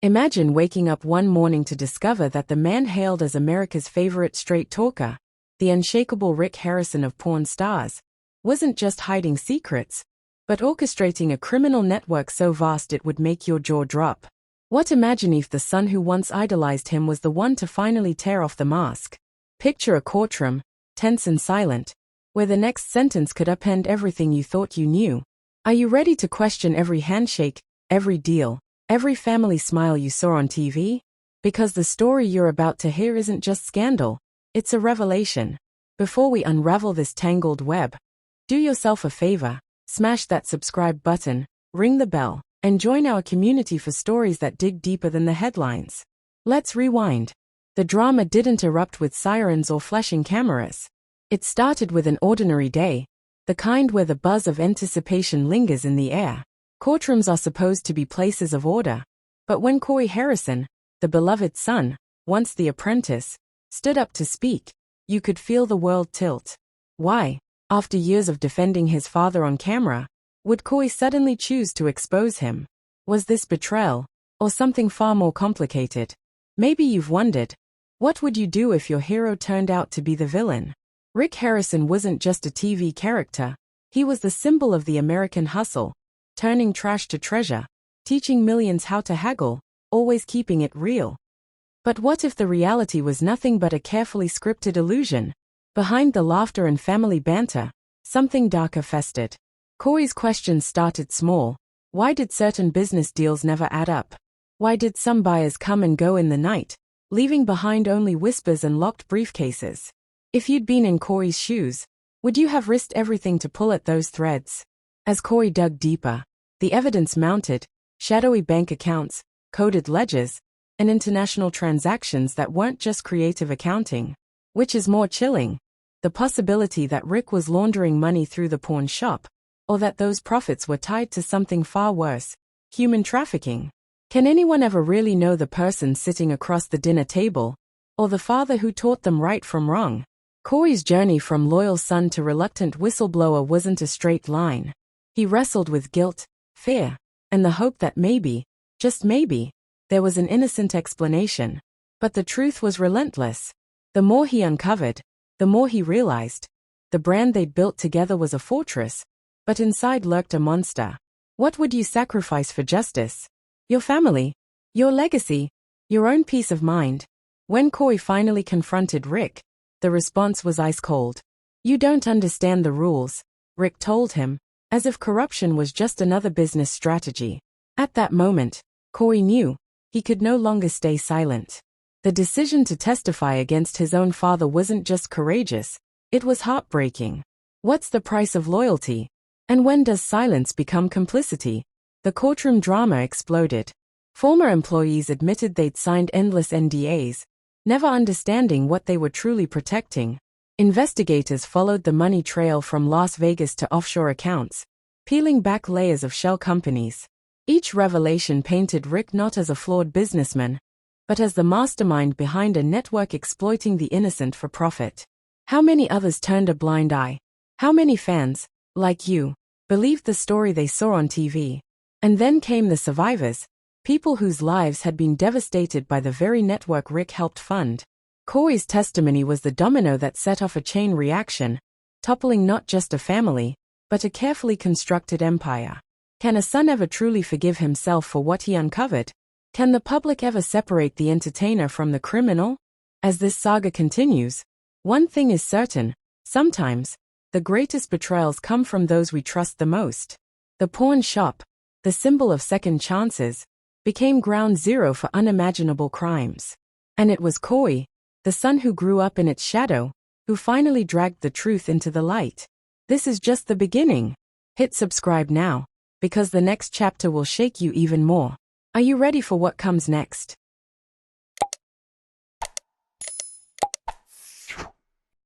Imagine waking up one morning to discover that the man hailed as America's favorite straight talker, the unshakable Rick Harrison of porn stars, wasn't just hiding secrets, but orchestrating a criminal network so vast it would make your jaw drop. What Imagineif, the son who once idolized him, was the one to finally tear off the mask. Picture a courtroom, tense and silent, where the next sentence could upend everything you thought you knew. Are you ready to question every handshake, every deal, every family smile you saw on TV? Because the story you're about to hear isn't just scandal, it's a revelation. Before we unravel this tangled web, do yourself a favor, smash that subscribe button, ring the bell, and join our community for stories that dig deeper than the headlines. Let's rewind. The drama didn't erupt with sirens or flashing cameras. It started with an ordinary day, the kind where the buzz of anticipation lingers in the air. Courtrooms are supposed to be places of order, but when Corey Harrison, the beloved son, once the apprentice, stood up to speak, you could feel the world tilt. Why, after years of defending his father on camera, would Corey suddenly choose to expose him? Was this betrayal, or something far more complicated? Maybe you've wondered, what would you do if your hero turned out to be the villain? Rick Harrison wasn't just a TV character, he was the symbol of the American hustle, turning trash to treasure, teaching millions how to haggle, always keeping it real. But what if the reality was nothing but a carefully scripted illusion? Behind the laughter and family banter, something darker festered. Corey's questions started small. Why did certain business deals never add up? Why did some buyers come and go in the night, leaving behind only whispers and locked briefcases? If you'd been in Corey's shoes, would you have risked everything to pull at those threads? As Corey dug deeper, the evidence mounted: shadowy bank accounts, coded ledgers, and international transactions that weren't just creative accounting. Which is more chilling? The possibility that Rick was laundering money through the pawn shop, or that those profits were tied to something far worse: human trafficking. Can anyone ever really know the person sitting across the dinner table, or the father who taught them right from wrong? Corey's journey from loyal son to reluctant whistleblower wasn't a straight line. He wrestled with guilt, fear, and the hope that maybe, just maybe, there was an innocent explanation. But the truth was relentless. The more he uncovered, the more he realized. The brand they'd built together was a fortress, but inside lurked a monster. What would you sacrifice for justice? Your family? Your legacy? Your own peace of mind? When Corey finally confronted Rick, the response was ice cold. You don't understand the rules, Rick told him, as if corruption was just another business strategy. At that moment, Corey knew he could no longer stay silent. The decision to testify against his own father wasn't just courageous, it was heartbreaking. What's the price of loyalty? And when does silence become complicity? The courtroom drama exploded. Former employees admitted they'd signed endless NDAs, never understanding what they were truly protecting. Investigators followed the money trail from Las Vegas to offshore accounts, peeling back layers of shell companies. Each revelation painted Rick not as a flawed businessman, but as the mastermind behind a network exploiting the innocent for profit. How many others turned a blind eye? How many fans, like you, believed the story they saw on TV? And then came the survivors, people whose lives had been devastated by the very network Rick helped fund. Corey's testimony was the domino that set off a chain reaction, toppling not just a family, but a carefully constructed empire. Can a son ever truly forgive himself for what he uncovered? Can the public ever separate the entertainer from the criminal? As this saga continues, one thing is certain: sometimes, the greatest betrayals come from those we trust the most. The pawn shop, the symbol of second chances, became ground zero for unimaginable crimes. And it was Corey, the son who grew up in its shadow, who finally dragged the truth into the light. This is just the beginning. Hit subscribe now, because the next chapter will shake you even more. Are you ready for what comes next?